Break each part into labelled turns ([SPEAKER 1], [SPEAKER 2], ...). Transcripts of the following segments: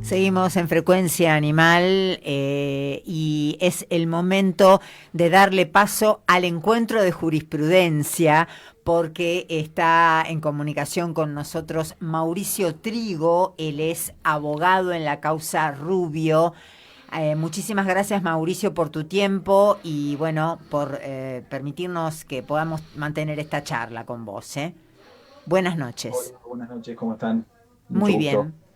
[SPEAKER 1] Seguimos en Frecuencia Animal y es el momento de darle paso al encuentro de jurisprudencia porque está en comunicación con nosotros Mauricio Trigo, él es abogado en la causa Rubio. Muchísimas gracias, Mauricio, por tu tiempo y bueno, por permitirnos que podamos mantener esta charla con vos. Buenas noches.
[SPEAKER 2] Hola, buenas noches, ¿cómo están? Mucho
[SPEAKER 1] Muy
[SPEAKER 2] gusto.
[SPEAKER 1] bien.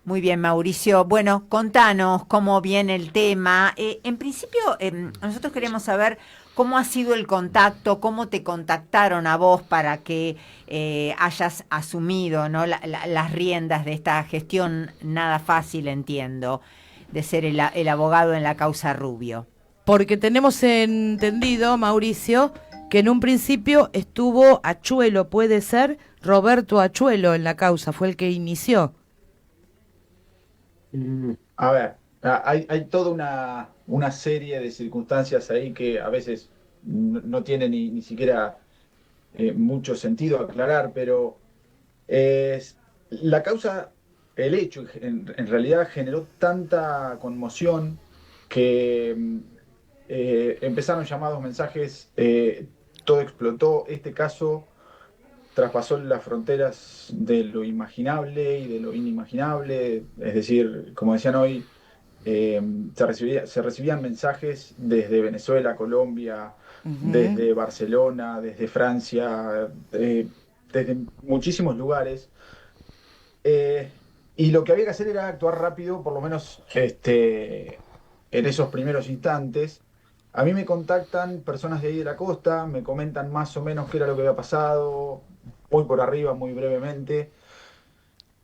[SPEAKER 1] Muy bien, Mauricio. Bueno, contanos cómo viene el tema. En principio, nosotros queremos saber cómo ha sido el contacto, cómo te contactaron a vos para que hayas asumido, ¿no? Las riendas de esta gestión nada fácil, entiendo, de ser el abogado en la causa Rubio.
[SPEAKER 3] Porque tenemos entendido, Mauricio, que en un principio estuvo Achuelo, puede ser Roberto Achuelo en la causa, fue el que inició.
[SPEAKER 2] A ver, hay toda una serie de circunstancias ahí que a veces no tiene ni siquiera mucho sentido aclarar, pero la causa, el hecho en realidad generó tanta conmoción que empezaron llamados, mensajes, todo explotó. Este caso traspasó las fronteras de lo imaginable y de lo inimaginable, es decir, como decían hoy, eh, se recibían mensajes desde Venezuela, Colombia,
[SPEAKER 3] Ujú.
[SPEAKER 2] desde Barcelona, desde Francia, desde muchísimos lugares. eh, y lo que había que hacer era actuar rápido, por lo menos en esos primeros instantes. A mí me contactan personas de ahí de la costa, me comentan más o menos qué era lo que había pasado, muy por arriba, muy brevemente.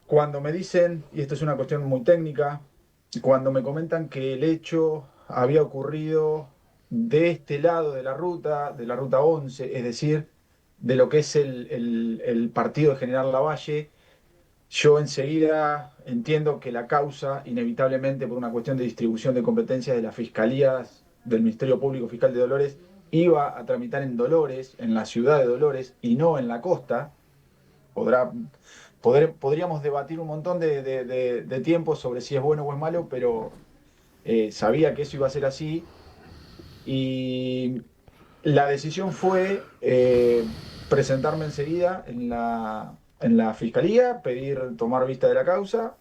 [SPEAKER 2] Cuando me dicen, y esto es una cuestión muy técnica, cuando me comentan que el hecho había ocurrido de este lado de la ruta 11, es decir, de lo que es el partido de General Lavalle, yo enseguida entiendo que la causa, inevitablemente por una cuestión de distribución de competencias de las fiscalías del Ministerio Público Fiscal de Dolores, iba a tramitar en Dolores, en la ciudad de Dolores, y no en la costa. Podrá, podríamos debatir un montón de tiempo sobre si es bueno o es malo, pero sabía que eso iba a ser así. Y la decisión fue presentarme enseguida en la fiscalía, pedir tomar vista de la causa,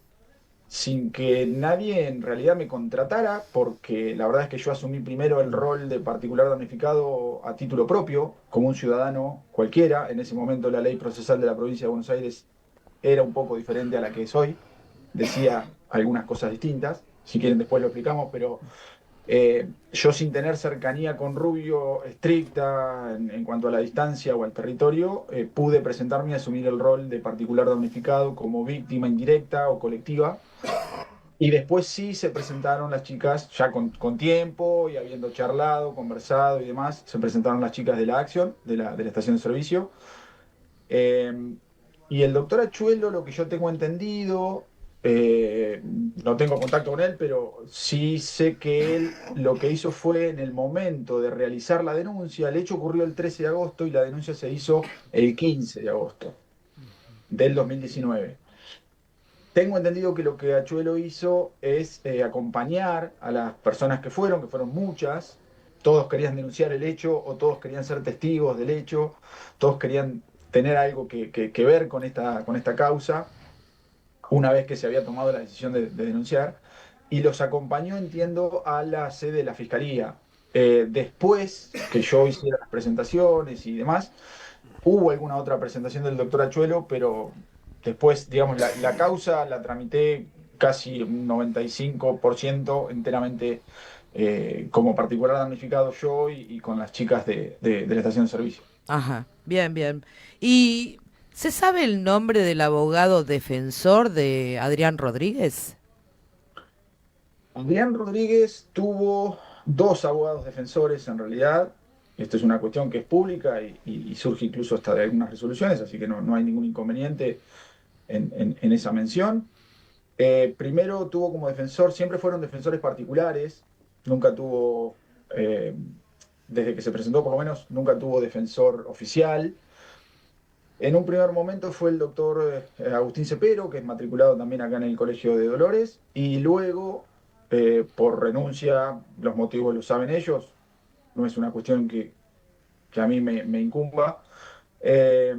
[SPEAKER 2] sin que nadie en realidad me contratara, porque la verdad es que yo asumí primero el rol de particular damnificado a título propio, como un ciudadano cualquiera. En ese momento la ley procesal de la provincia de Buenos Aires era un poco diferente a la que es hoy, decía algunas cosas distintas, si quieren después lo explicamos, pero yo sin tener cercanía con Rubio estricta en cuanto a la distancia o al territorio, pude presentarme y asumir el rol de particular damnificado como víctima indirecta o colectiva. Y después sí se presentaron las chicas, ya con tiempo y habiendo charlado, conversado y demás, se presentaron las chicas de la acción, de la estación de servicio. Eh, y el doctor Achuelo, lo que yo tengo entendido, no tengo contacto con él, pero sí sé que él lo que hizo fue en el momento de realizar la denuncia, el hecho ocurrió el 13 de agosto y la denuncia se hizo el 15 de agosto del 2019. Tengo entendido que lo que Achuelo hizo es acompañar a las personas que fueron muchas. Todos querían denunciar el hecho o todos querían ser testigos del hecho, todos querían tener algo que ver con esta causa, una vez que se había tomado la decisión de denunciar, y los acompañó, entiendo, a la sede de la fiscalía. Después que yo hiciera las presentaciones y demás, hubo alguna otra presentación del doctor Achuelo, pero después, digamos, la causa la tramité casi un 95% enteramente como particular damnificado yo y con las chicas de la estación de servicio.
[SPEAKER 3] Ajá, bien, bien. ¿Y se sabe el nombre del abogado defensor de Adrián Rodríguez?
[SPEAKER 2] Adrián Rodríguez tuvo dos abogados defensores en realidad. Esto es una cuestión que es pública y surge incluso hasta de algunas resoluciones, así que no hay ningún inconveniente en esa mención. Primero tuvo como defensor, siempre fueron defensores particulares, nunca tuvo, desde que se presentó por lo menos, nunca tuvo defensor oficial. En un primer momento fue el doctor Agustín Cepero, que es matriculado también acá en el Colegio de Dolores, y luego, por renuncia, los motivos los saben ellos, no es una cuestión que a mí me incumba. eh,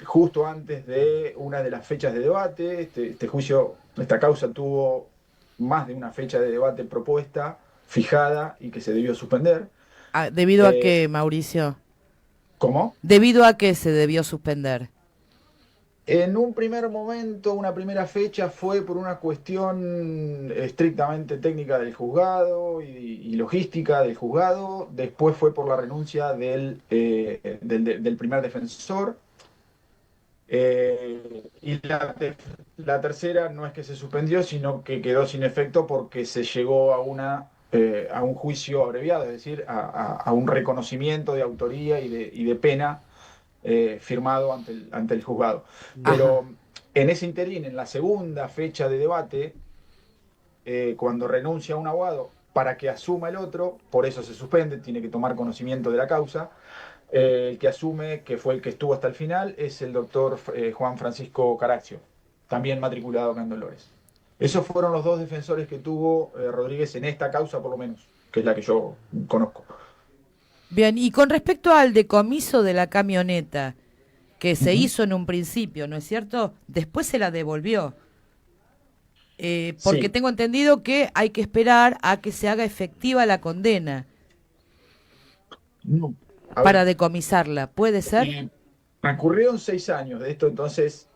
[SPEAKER 2] Justo antes de una de las fechas de debate, este juicio, esta causa tuvo más de una fecha de debate propuesta, fijada y que se debió suspender.
[SPEAKER 3] Ah, ¿debido a
[SPEAKER 2] Eh,
[SPEAKER 3] qué, Mauricio?
[SPEAKER 2] ¿Cómo?
[SPEAKER 3] ¿Debido a qué se debió suspender?
[SPEAKER 2] En un primer momento, una primera fecha fue por una cuestión estrictamente técnica del juzgado y logística del juzgado. Después fue por la renuncia del primer defensor. Y la tercera no es que se suspendió, sino que quedó sin efecto porque se llegó a un juicio abreviado, es decir, a un reconocimiento de autoría y de pena firmado ante el juzgado.
[SPEAKER 3] Ajá.
[SPEAKER 2] Pero en ese interín, en la segunda fecha de debate, cuando renuncia un abogado para que asuma el otro, por eso se suspende, tiene que tomar conocimiento de la causa. El que asume, que fue el que estuvo hasta el final, es el doctor Juan Francisco Caraccio, también matriculado acá en Dolores. Esos fueron los dos defensores que tuvo Rodríguez en esta causa, por lo menos, que es la que yo conozco.
[SPEAKER 3] Bien, y con respecto al decomiso de la camioneta, que se
[SPEAKER 2] Ujú.
[SPEAKER 3] hizo en un principio, ¿no es cierto? Después se la devolvió. Porque
[SPEAKER 2] Sí.
[SPEAKER 3] tengo entendido que hay que esperar a que se haga efectiva la condena
[SPEAKER 2] No. A ver,
[SPEAKER 3] para decomisarla. ¿Puede ser?
[SPEAKER 2] transcurrieron 6 años de esto, entonces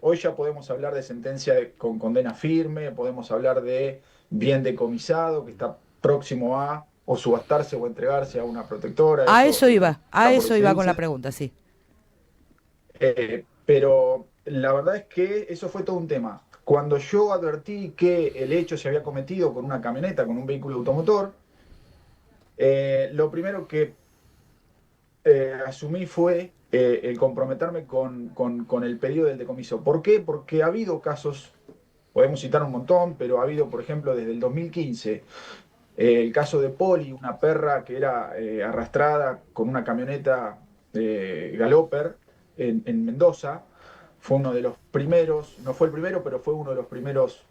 [SPEAKER 2] hoy ya podemos hablar de sentencia con condena firme, podemos hablar de bien decomisado que está próximo a o subastarse o entregarse a una protectora, eso
[SPEAKER 3] A
[SPEAKER 2] está por
[SPEAKER 3] eso iba con la
[SPEAKER 2] decidirse.
[SPEAKER 3] pregunta, sí.
[SPEAKER 2] Pero la verdad es que eso fue todo un tema. Cuando yo advertí que el hecho se había cometido con una camioneta, con un vehículo automotor, lo primero que asumí fue el comprometerme con el pedido del decomiso. ¿Por qué? Porque ha habido casos, podemos citar un montón, pero ha habido, por ejemplo, desde el 2015, el caso de Poli, una perra que era arrastrada con una camioneta Galloper en Mendoza. Fue uno de los primeros, no fue el primero, pero fue uno de los primeros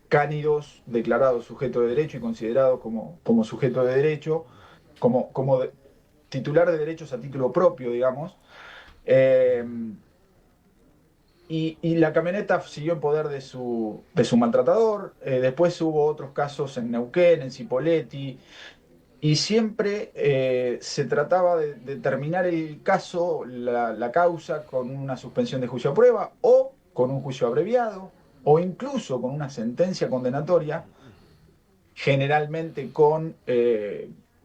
[SPEAKER 2] cánidos declarados sujeto de derecho y considerado como sujeto de derecho, como titular de derechos a título propio, digamos. Eh, y la camioneta siguió en poder de su maltratador. Después hubo otros casos en Neuquén, en Cipolletti, y siempre se trataba de terminar el caso, la causa, con una suspensión de juicio a prueba o con un juicio abreviado o incluso con una sentencia condenatoria, generalmente con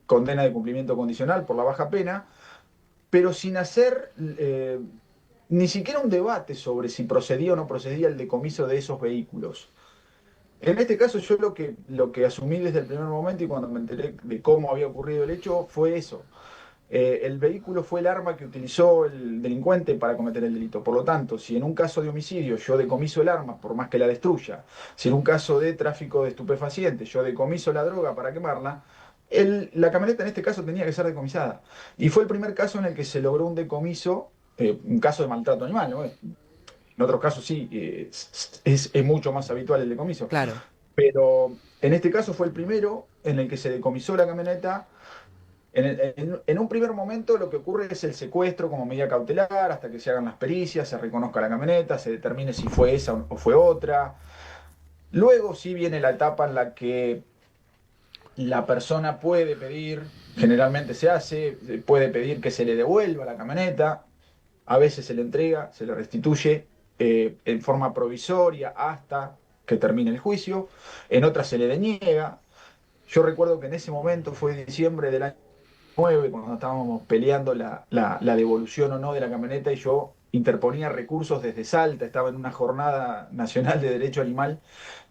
[SPEAKER 2] condena de cumplimiento condicional por la baja pena, pero sin hacer ni siquiera un debate sobre si procedía o no procedía el decomiso de esos vehículos. En este caso yo lo que asumí desde el primer momento y cuando me enteré de cómo había ocurrido el hecho fue eso. El vehículo fue el arma que utilizó el delincuente para cometer el delito. Por lo tanto, si en un caso de homicidio yo decomiso el arma por más que la destruya, si en un caso de tráfico de estupefacientes yo decomiso la droga para quemarla, la camioneta en este caso tenía que ser decomisada. Y fue el primer caso en el que se logró un decomiso, un caso de maltrato animal, ¿no? En otros casos sí, es mucho más habitual el decomiso.
[SPEAKER 3] Claro.
[SPEAKER 2] Pero en este caso fue el primero en el que se decomisó la camioneta. En un primer momento lo que ocurre es el secuestro como medida cautelar hasta que se hagan las pericias, se reconozca la camioneta, se determine si fue esa o fue otra. Luego sí viene la etapa en la que la persona puede pedir, generalmente se hace, puede pedir que se le devuelva la camioneta, a veces se le entrega, se le restituye en forma provisoria hasta que termine el juicio, en otras se le deniega. Yo recuerdo que en ese momento fue diciembre del año 9, cuando estábamos peleando la devolución o no de la camioneta y yo interponía recursos desde Salta, estaba en una jornada nacional de derecho animal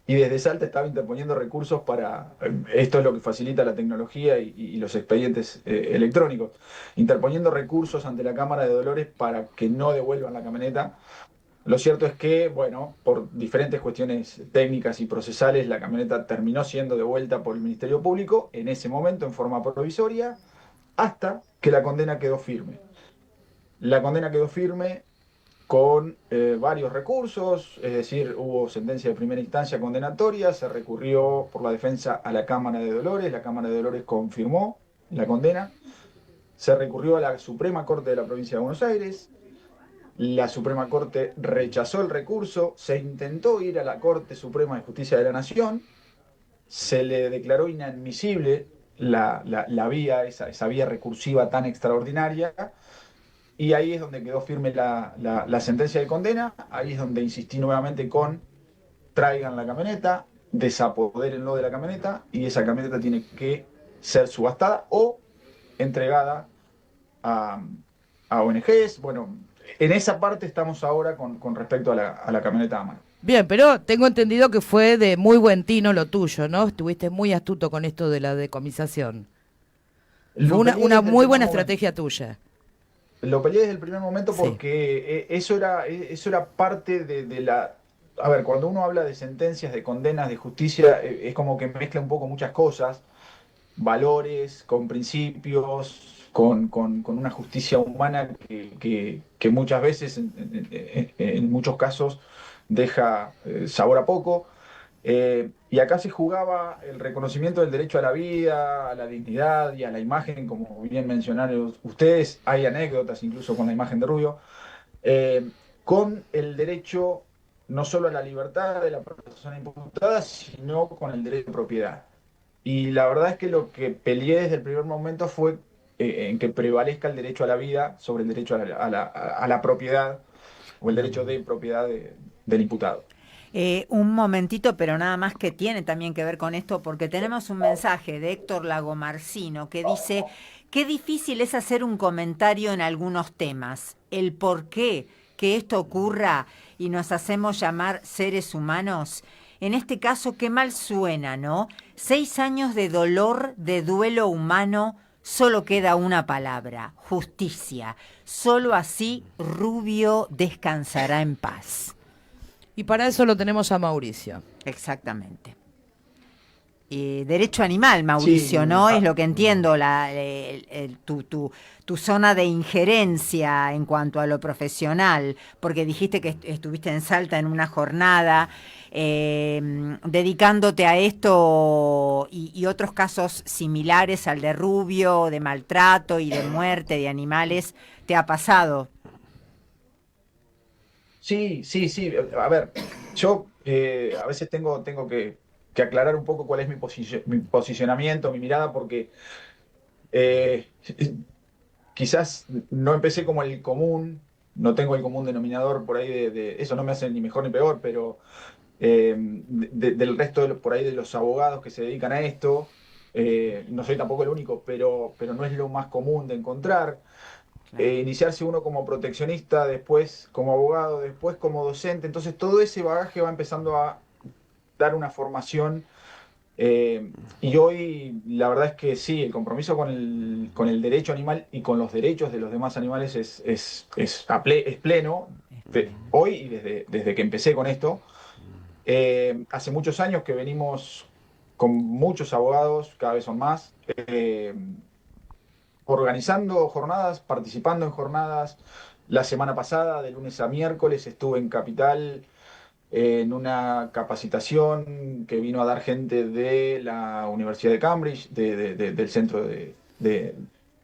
[SPEAKER 2] y desde Salta estaba interponiendo recursos para, esto es lo que facilita la tecnología y los expedientes electrónicos, interponiendo recursos ante la Cámara de Dolores para que no devuelvan la camioneta. Lo cierto es que, bueno, por diferentes cuestiones técnicas y procesales, la camioneta terminó siendo devuelta por el Ministerio Público, en ese momento en forma provisoria, hasta que la condena quedó firme. La condena quedó firme con varios recursos, es decir, hubo sentencia de primera instancia condenatoria, se recurrió por la defensa a la Cámara de Dolores, la Cámara de Dolores confirmó la condena, se recurrió a la Suprema Corte de la Provincia de Buenos Aires, la Suprema Corte rechazó el recurso, se intentó ir a la Corte Suprema de Justicia de la Nación, se le declaró inadmisible la vía, esa vía recursiva tan extraordinaria, y ahí es donde quedó firme la sentencia de condena, ahí es donde insistí nuevamente con traigan la camioneta, desapodérenlo de la camioneta, y esa camioneta tiene que ser subastada o entregada a, a ONGs. Bueno, en esa parte estamos ahora con respecto a la camioneta AMAR.
[SPEAKER 3] Bien, pero tengo entendido que fue de muy buen tino lo tuyo, ¿no? Estuviste muy astuto con esto de la decomisación. Fue una muy buena estrategia tuya.
[SPEAKER 2] Lo peleé desde el primer momento porque eso era parte de la... A ver, cuando uno habla de sentencias, de condenas, de justicia, es como que mezcla un poco muchas cosas, valores, con principios, con una justicia humana que muchas veces, en muchos casos, deja sabor a poco. Y acá se jugaba el reconocimiento del derecho a la vida, a la dignidad y a la imagen, como bien mencionaron ustedes. Hay anécdotas incluso con la imagen de Rubio, con el derecho no solo a la libertad de la persona imputada, sino con el derecho a propiedad. Y la verdad es que lo que peleé desde el primer momento fue en que prevalezca el derecho a la vida sobre el derecho a la propiedad o el derecho de propiedad del imputado.
[SPEAKER 1] Un momentito, pero nada más que tiene también que ver con esto, porque tenemos un mensaje de Héctor Lagomarcino que dice: qué difícil es hacer un comentario en algunos temas, el por qué que esto ocurra y nos hacemos llamar seres humanos. En este caso, qué mal suena, ¿no? 6 años de dolor, de duelo humano, solo queda una palabra: justicia. Solo así Rubio descansará en paz.
[SPEAKER 3] Y para eso lo tenemos a Mauricio.
[SPEAKER 1] Exactamente. Derecho animal, Mauricio,
[SPEAKER 2] Sí,
[SPEAKER 1] ¿no? Es lo que entiendo, tu zona de injerencia en cuanto a lo profesional, porque dijiste que estuviste en Salta en una jornada dedicándote a esto y otros casos similares al de Rubio, de maltrato y de muerte de animales, ¿te ha pasado?
[SPEAKER 2] Sí. A ver, yo a veces tengo que aclarar un poco cuál es mi posicionamiento, mi mirada, porque eh, quizás no empecé como el común, no tengo el común denominador por ahí eso no me hace ni mejor ni peor, pero del resto por ahí de los abogados que se dedican a esto, no soy tampoco el único, pero no es lo más común de encontrar.
[SPEAKER 1] Claro.
[SPEAKER 2] Iniciarse uno como proteccionista, después como abogado, después como docente, entonces todo ese bagaje va empezando a dar una formación, y hoy la verdad es que sí, el compromiso con el derecho animal y con los derechos de los demás animales es pleno, hoy y desde que empecé con esto. Hace muchos años que venimos con muchos abogados, cada vez son más, organizando jornadas, participando en jornadas. La semana pasada, de lunes a miércoles, estuve en Capital en una capacitación que vino a dar gente de la Universidad de Cambridge, del Centro de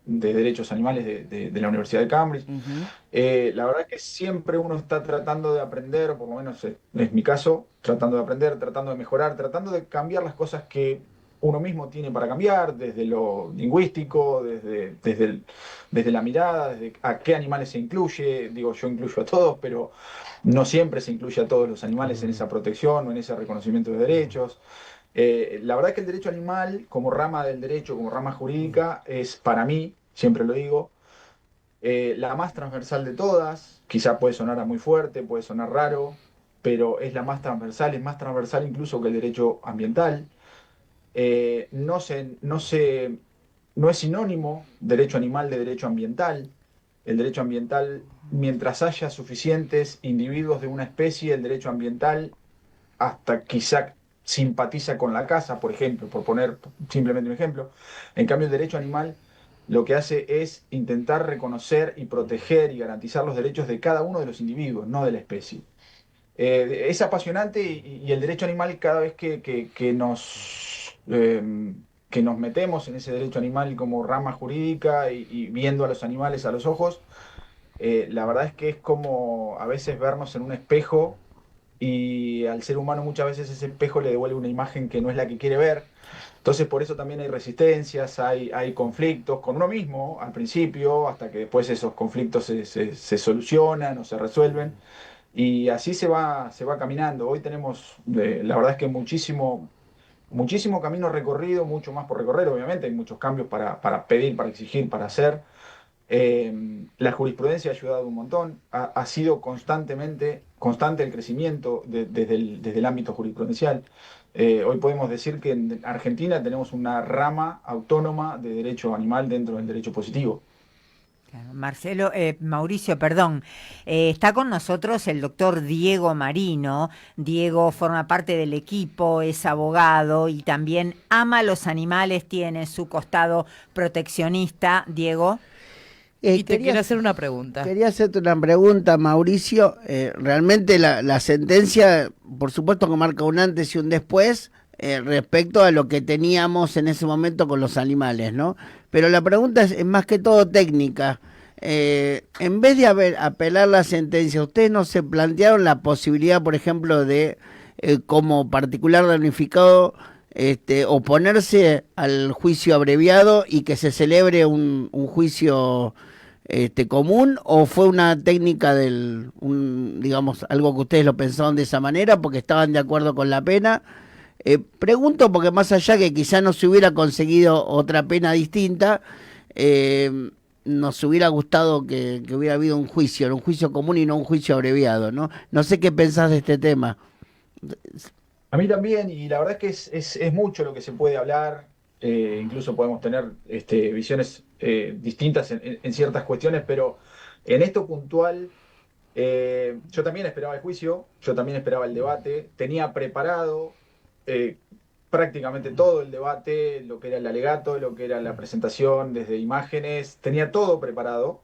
[SPEAKER 2] Derechos Animales de la Universidad de Cambridge.
[SPEAKER 3] Uh-huh.
[SPEAKER 2] La verdad es que siempre uno está tratando de aprender, o por lo menos es mi caso, tratando de aprender, tratando de mejorar, tratando de cambiar las cosas que uno mismo tiene para cambiar, desde lo lingüístico, desde la mirada, desde a qué animales se incluye. Digo, yo incluyo a todos, pero no siempre se incluye a todos los animales en esa protección o en ese reconocimiento de derechos. La verdad es que el derecho animal, como rama del derecho, como rama jurídica, es para mí, siempre lo digo, la más transversal de todas. Quizá puede sonar a muy fuerte, puede sonar raro, pero es la más transversal, es más transversal incluso que el derecho ambiental. No es sinónimo derecho animal de derecho ambiental. El derecho ambiental, mientras haya suficientes individuos de una especie, el derecho ambiental hasta quizá simpatiza con la caza, por ejemplo, por poner simplemente un ejemplo. En cambio, el derecho animal lo que hace es intentar reconocer y proteger y garantizar los derechos de cada uno de los individuos, no de la especie. Es apasionante y el derecho animal cada vez que nos metemos en ese derecho animal como rama jurídica y viendo a los animales a los ojos, la verdad es que es como a veces vernos en un espejo y al ser humano muchas veces ese espejo le devuelve una imagen que no es la que quiere ver. Entonces por eso también hay resistencias, hay conflictos con uno mismo al principio, hasta que después esos conflictos se solucionan o se resuelven. Y así se va caminando. Hoy tenemos, la verdad es que muchísimo camino recorrido, mucho más por recorrer, obviamente, hay muchos cambios para pedir, para exigir, para hacer. La jurisprudencia ha ayudado un montón, ha sido constante el crecimiento desde el ámbito jurisprudencial. Hoy podemos decir que en Argentina tenemos una rama autónoma de derecho animal dentro del derecho positivo.
[SPEAKER 1] Claro, Marcelo, Mauricio, perdón, está con nosotros el doctor Diego Marino. Diego forma parte del equipo, es abogado y también ama los animales, tiene su costado proteccionista. Diego.
[SPEAKER 3] Y te quiero hacer una pregunta.
[SPEAKER 4] Quería hacerte una pregunta, Mauricio. Realmente la sentencia, por supuesto que marca un antes y un después respecto a lo que teníamos en ese momento con los animales, ¿no? Pero la pregunta es más que todo técnica. En vez de apelar la sentencia, ¿ustedes no se plantearon la posibilidad, por ejemplo, de, como particular damnificado, oponerse al juicio abreviado y que se celebre un juicio común, o fue una técnica digamos, algo que ustedes lo pensaron de esa manera porque estaban de acuerdo con la pena? Pregunto porque más allá que quizá no se hubiera conseguido otra pena distinta, nos hubiera gustado que hubiera habido un juicio común y no un juicio abreviado, ¿no? No sé qué pensás de este tema.
[SPEAKER 2] A mí también, y la verdad es que es mucho lo que se puede hablar, incluso podemos tener visiones distintas en ciertas cuestiones, pero en esto puntual, yo también esperaba el juicio, yo también esperaba el debate, tenía preparado prácticamente todo el debate, lo que era el alegato, lo que era la presentación desde imágenes, tenía todo preparado.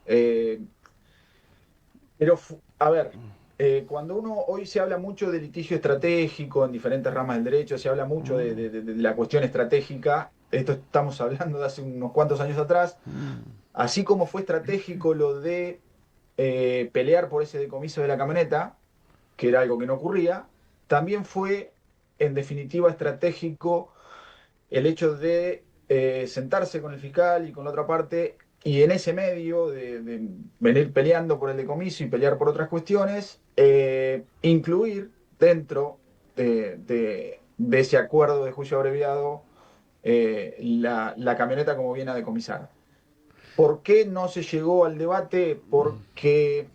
[SPEAKER 2] eh, pero, a ver, cuando hoy se habla mucho de litigio estratégico en diferentes ramas del derecho, se habla mucho de la cuestión estratégica, esto estamos hablando de hace unos cuantos años atrás, así como fue estratégico lo de pelear por ese decomiso de la camioneta, que era algo que no ocurría, también fue, en definitiva, estratégico el hecho de sentarse con el fiscal y con la otra parte, y en ese medio de venir peleando por el decomiso y pelear por otras cuestiones, incluir dentro de ese acuerdo de juicio abreviado la camioneta como bien a decomisar. ¿Por qué no se llegó al debate? Porque,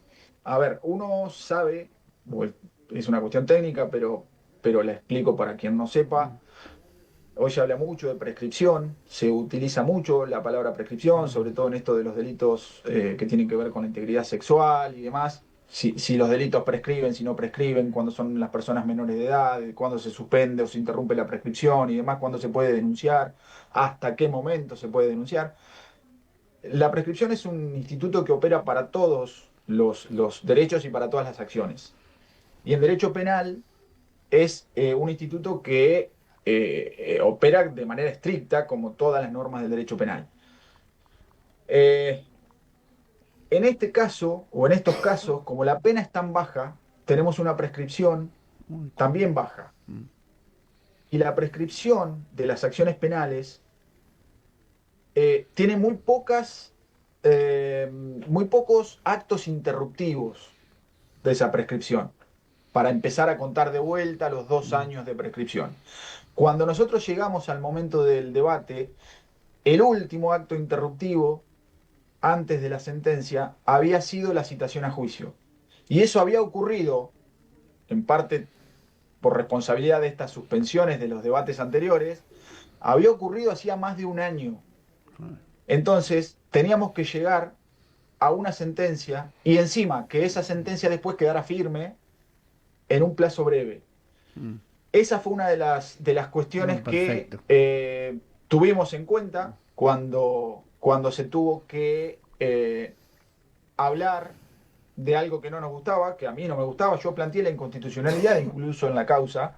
[SPEAKER 2] a ver, uno sabe, bueno, es una cuestión técnica, pero la explico para quien no sepa. Hoy se habla mucho de prescripción, se utiliza mucho la palabra prescripción, sobre todo en esto de los delitos que tienen que ver con la integridad sexual y demás. Si los delitos prescriben, si no prescriben, cuándo son las personas menores de edad, cuándo se suspende o se interrumpe la prescripción y demás, cuándo se puede denunciar, hasta qué momento se puede denunciar. La prescripción es un instituto que opera para todos los derechos y para todas las acciones. Y en derecho penal es un instituto que opera de manera estricta, como todas las normas del derecho penal. En este caso, o en estos casos, como la pena es tan baja, tenemos una prescripción también baja. Y la prescripción de las acciones penales tiene muy pocos actos interruptivos de esa prescripción, para empezar a contar de vuelta los 2 años de prescripción. Cuando nosotros llegamos al momento del debate, el último acto interruptivo antes de la sentencia había sido la citación a juicio. Y eso había ocurrido, en parte por responsabilidad de estas suspensiones de los debates anteriores, había ocurrido hacía más de un año. Entonces, teníamos que llegar a una sentencia y encima que esa sentencia después quedara firme en un plazo breve. Esa fue una de las cuestiones que tuvimos en cuenta cuando cuando se tuvo que hablar de algo que no nos gustaba, que a mí no me gustaba. Yo planteé la inconstitucionalidad incluso en la causa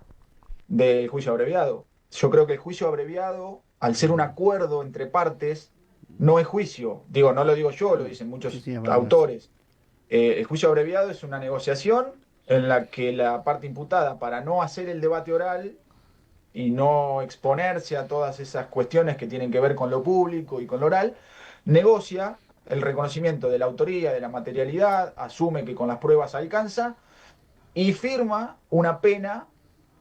[SPEAKER 2] del juicio abreviado. Yo creo que el juicio abreviado, al ser un acuerdo entre partes, no es juicio. Digo, no lo digo yo, lo dicen muchos
[SPEAKER 4] Sí, es verdad.
[SPEAKER 2] autores. El juicio abreviado es una negociación en la que la parte imputada, para no hacer el debate oral y no exponerse a todas esas cuestiones que tienen que ver con lo público y con lo oral, negocia el reconocimiento de la autoría, de la materialidad, asume que con las pruebas alcanza y firma una pena,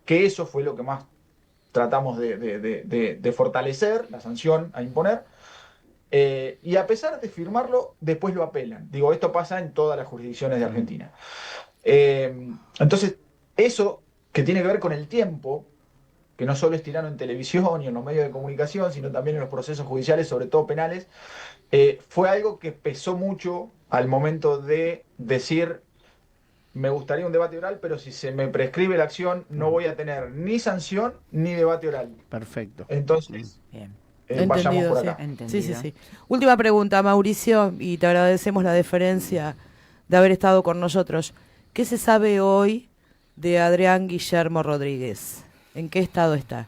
[SPEAKER 2] que eso fue lo que más tratamos de fortalecer, la sanción a imponer, y a pesar de firmarlo, después lo apelan. Digo, esto pasa en todas las jurisdicciones de Argentina. Entonces, eso que tiene que ver con el tiempo, que no solo es tirano en televisión y en los medios de comunicación, sino también en los procesos judiciales, sobre todo penales, fue algo que pesó mucho al momento de decir, me gustaría un debate oral, pero si se me prescribe la acción, no voy a tener ni sanción ni debate oral.
[SPEAKER 4] Perfecto.
[SPEAKER 2] Entonces,
[SPEAKER 1] Bien.
[SPEAKER 2] vayamos
[SPEAKER 3] Entendido,
[SPEAKER 2] por
[SPEAKER 3] sí.
[SPEAKER 2] acá.
[SPEAKER 1] Entendido.
[SPEAKER 3] Sí, sí, sí. Última pregunta, Mauricio, y te agradecemos la deferencia de haber estado con nosotros. ¿Qué se sabe hoy de Adrián Guillermo Rodríguez? ¿En qué estado está?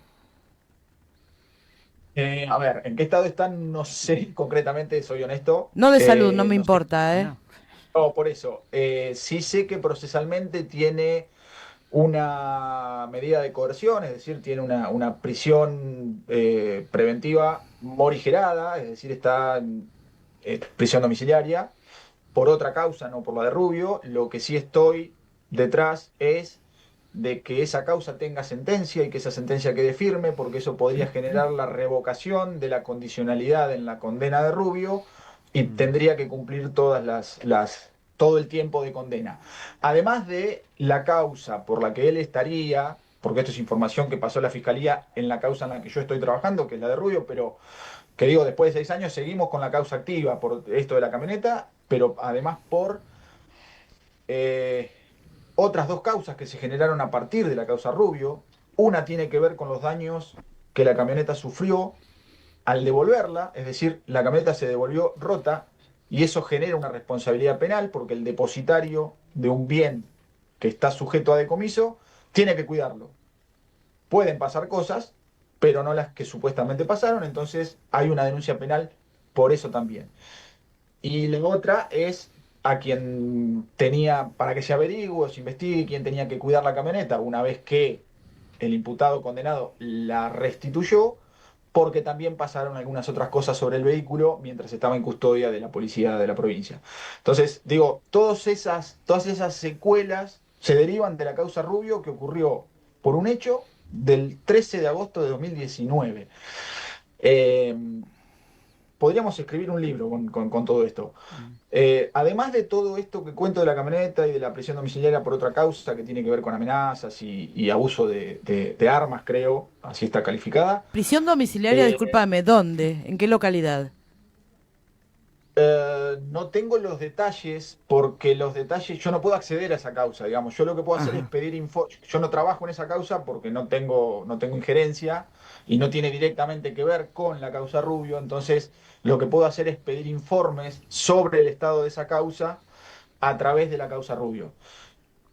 [SPEAKER 2] A ver, ¿en qué estado están? No sé concretamente, soy honesto.
[SPEAKER 3] No de salud, no me
[SPEAKER 2] No sé.
[SPEAKER 3] importa, ¿eh?
[SPEAKER 1] No.
[SPEAKER 2] No, por eso. Sí sé que procesalmente tiene una medida de coerción, es decir, tiene una prisión preventiva morigerada, es decir, está en prisión domiciliaria, por otra causa, no por la de Rubio. Lo que sí estoy detrás es de que esa causa tenga sentencia y que esa sentencia quede firme, porque eso podría generar la revocación de la condicionalidad en la condena de Rubio y tendría que cumplir todo el tiempo de condena. Además de la causa por la que él estaría, porque esto es información que pasó la Fiscalía en la causa en la que yo estoy trabajando, que es la de Rubio, pero que digo, después de 6 años seguimos con la causa activa por esto de la camioneta, pero además por eh, otras 2 causas que se generaron a partir de la causa Rubio. Una tiene que ver con los daños que la camioneta sufrió al devolverla, es decir, la camioneta se devolvió rota y eso genera una responsabilidad penal porque el depositario de un bien que está sujeto a decomiso tiene que cuidarlo. Pueden pasar cosas, pero no las que supuestamente pasaron, entonces hay una denuncia penal por eso también. Y la otra es a quien tenía, para que se averigüe, se investigue quién tenía que cuidar la camioneta una vez que el imputado condenado la restituyó, porque también pasaron algunas otras cosas sobre el vehículo mientras estaba en custodia de la policía de la provincia. Entonces, digo, todas esas secuelas se derivan de la causa Rubio, que ocurrió por un hecho del 13 de agosto de 2019. Eh, Podríamos escribir un libro con todo esto. Además de todo esto que cuento de la camioneta y de la prisión domiciliaria por otra causa que tiene que ver con amenazas y abuso de armas, creo, así está calificada.
[SPEAKER 3] Prisión domiciliaria,
[SPEAKER 2] Eh,
[SPEAKER 3] discúlpame, ¿dónde? ¿En qué localidad?
[SPEAKER 2] No tengo los detalles porque los detalles, yo no puedo acceder a esa causa, digamos. Yo lo que puedo hacer es
[SPEAKER 3] Ajá.
[SPEAKER 2] pedir yo no trabajo en esa causa porque no tengo injerencia y no tiene directamente que ver con la causa Rubio. Entonces, lo que puedo hacer es pedir informes sobre el estado de esa causa a través de la causa Rubio.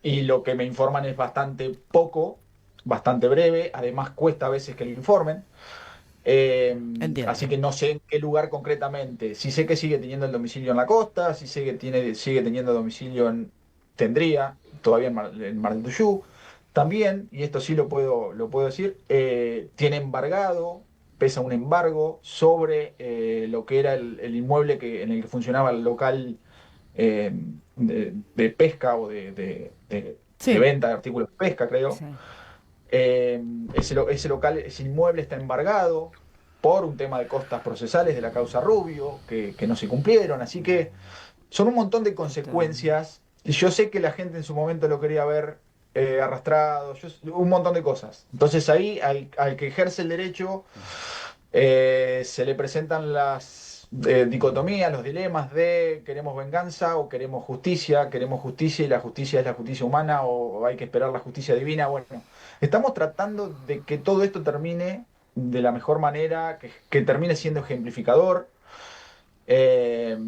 [SPEAKER 2] Y lo que me informan es bastante poco, bastante breve, además cuesta a veces que lo informen.
[SPEAKER 3] Entiendo.
[SPEAKER 2] Así que no sé en qué lugar concretamente. Sí sé que sigue teniendo el domicilio en la costa, sí sé que sigue teniendo domicilio tendría, todavía en Mar del Tuyú. También, y esto sí lo puedo decir, tiene embargado, pesa un embargo sobre lo que era el inmueble en el que funcionaba el local eh, de pesca o de
[SPEAKER 3] Sí.
[SPEAKER 2] venta de artículos de pesca, creo.
[SPEAKER 1] Sí.
[SPEAKER 2] Ese local, ese inmueble está embargado por un tema de costas procesales de la causa Rubio, que no se cumplieron, así que son un montón de consecuencias. Y yo sé que la gente en su momento lo quería ver arrastrado, un montón de cosas. Entonces ahí, al que ejerce el derecho, se le presentan las dicotomías, los dilemas de queremos venganza o queremos justicia y la justicia es la justicia humana o hay que esperar la justicia divina. Bueno, estamos tratando de que todo esto termine de la mejor manera, que termine siendo ejemplificador. Eh,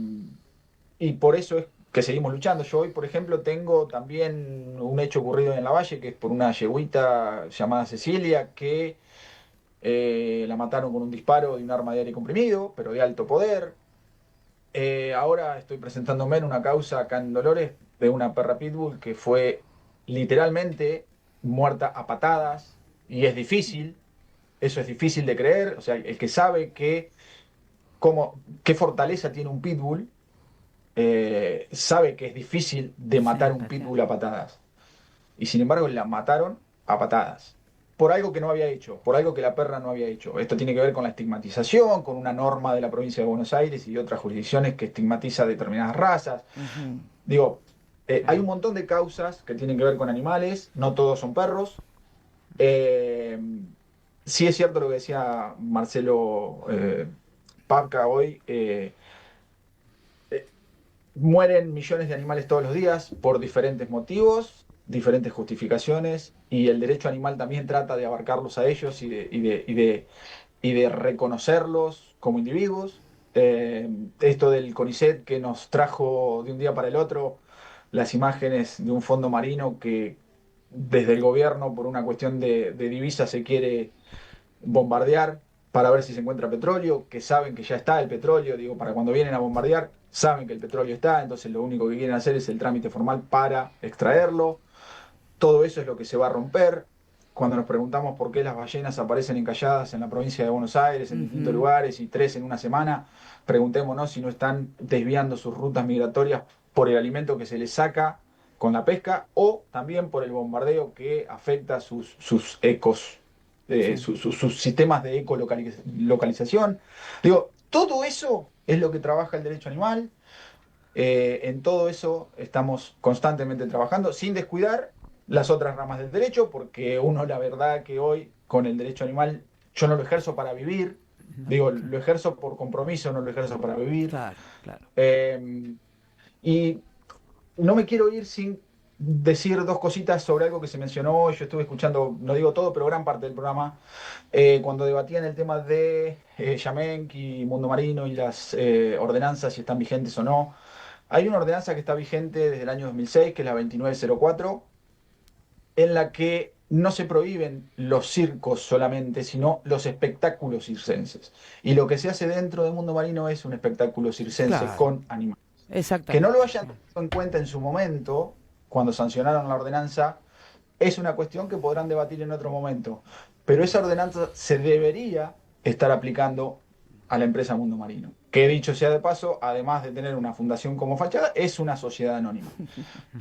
[SPEAKER 2] y por eso es que seguimos luchando. Yo hoy, por ejemplo, tengo también un hecho ocurrido en Lavalle, que es por una yegüita llamada Cecilia, que la mataron con un disparo de un arma de aire comprimido, pero de alto poder. Ahora estoy presentándome en una causa acá en Dolores de una perra pitbull que fue literalmente muerta a patadas, y es difícil, eso es difícil de creer. O sea, el que sabe qué fortaleza tiene un pitbull, sabe que es difícil de matar
[SPEAKER 1] Sí,
[SPEAKER 2] un
[SPEAKER 1] patear.
[SPEAKER 2] pitbull a patadas. Y sin embargo la mataron a patadas. Por algo que no había hecho, por algo que la perra no había hecho. Esto tiene que ver con la estigmatización, con una norma de la provincia de Buenos Aires y de otras jurisdicciones que estigmatiza determinadas razas.
[SPEAKER 3] Ujú.
[SPEAKER 2] Digo, hay un
[SPEAKER 1] Claro.
[SPEAKER 2] montón de causas que tienen que ver con animales, no todos son perros. Eh, sí es cierto lo que decía Marcelo Papka hoy. Eh, Mueren millones de animales todos los días por diferentes motivos, diferentes justificaciones, y el derecho animal también trata de abarcarlos a ellos y de reconocerlos como individuos. Esto del CONICET que nos trajo de un día para el otro las imágenes de un fondo marino que desde el gobierno, por una cuestión de divisas, se quiere bombardear para ver si se encuentra petróleo, que saben que ya está el petróleo. Digo, para cuando vienen a bombardear, saben que el petróleo está, entonces lo único que quieren hacer es el trámite formal para extraerlo. Todo eso es lo que se va a romper. Cuando nos preguntamos por qué las ballenas aparecen encalladas en la provincia de Buenos Aires, en distintos
[SPEAKER 3] Ujú.
[SPEAKER 2] lugares, y 3 en una semana, preguntémonos si no están desviando sus rutas migratorias por el alimento que se les saca con la pesca, o también por el bombardeo que afecta sus ecos,
[SPEAKER 3] Sí.
[SPEAKER 2] sus sistemas de ecolocalización. Digo, todo eso es lo que trabaja el derecho animal. En todo eso estamos constantemente trabajando, sin descuidar las otras ramas del derecho, porque uno, la verdad que hoy con el derecho animal, yo no lo ejerzo para vivir.
[SPEAKER 1] No,
[SPEAKER 2] Digo,
[SPEAKER 1] claro.
[SPEAKER 2] lo ejerzo por compromiso, no lo ejerzo para vivir.
[SPEAKER 3] Claro, claro.
[SPEAKER 2] Eh, y no me quiero ir sin decir dos cositas sobre algo que se mencionó hoy. Yo estuve escuchando, no digo todo, pero gran parte del programa, cuando debatían el tema de Yamenki, Mundo Marino y las ordenanzas, si están vigentes o no. Hay una ordenanza que está vigente desde el año 2006, que es la 2904, en la que no se prohíben los circos solamente, sino los espectáculos circenses. Y lo que se hace dentro del mundo marino es un espectáculo circense
[SPEAKER 3] Claro,
[SPEAKER 2] con animales. Que no lo
[SPEAKER 3] exactamente.
[SPEAKER 2] hayan tenido en cuenta en su momento, cuando sancionaron la ordenanza, es una cuestión que podrán debatir en otro momento. Pero esa ordenanza se debería estar aplicando a la empresa Mundo Marino. Que dicho sea de paso, además de tener una fundación como fachada, es una sociedad anónima.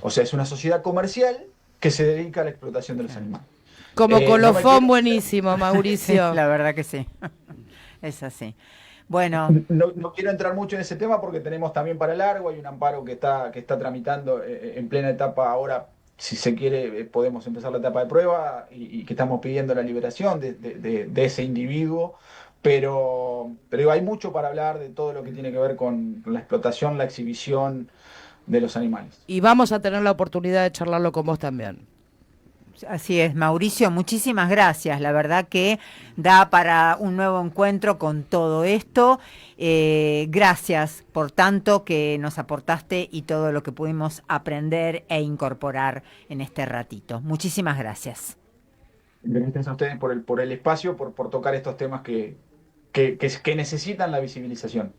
[SPEAKER 2] O sea, es una sociedad comercial que se dedica a la explotación de los
[SPEAKER 1] Claro.
[SPEAKER 2] animales.
[SPEAKER 3] Como
[SPEAKER 2] No me
[SPEAKER 3] colofón
[SPEAKER 2] quiero,
[SPEAKER 3] buenísimo,
[SPEAKER 1] Sí,
[SPEAKER 3] Mauricio.
[SPEAKER 1] la verdad que sí. Es así. Bueno,
[SPEAKER 2] no quiero entrar mucho en ese tema porque tenemos también para largo. Hay un amparo que está tramitando en plena etapa ahora. Si se quiere, podemos empezar la etapa de prueba, y que estamos pidiendo la liberación de ese individuo. Pero digo, hay mucho para hablar de todo lo que tiene que ver con la explotación, la exhibición de los animales.
[SPEAKER 3] Y vamos a tener la oportunidad de charlarlo con vos también.
[SPEAKER 1] así es, Mauricio, muchísimas gracias. La verdad que da para un nuevo encuentro con todo esto. Gracias por tanto que nos aportaste y todo lo que pudimos aprender e incorporar en este ratito. Muchísimas gracias.
[SPEAKER 2] Gracias a ustedes por el espacio, por tocar estos temas que necesitan la visibilización.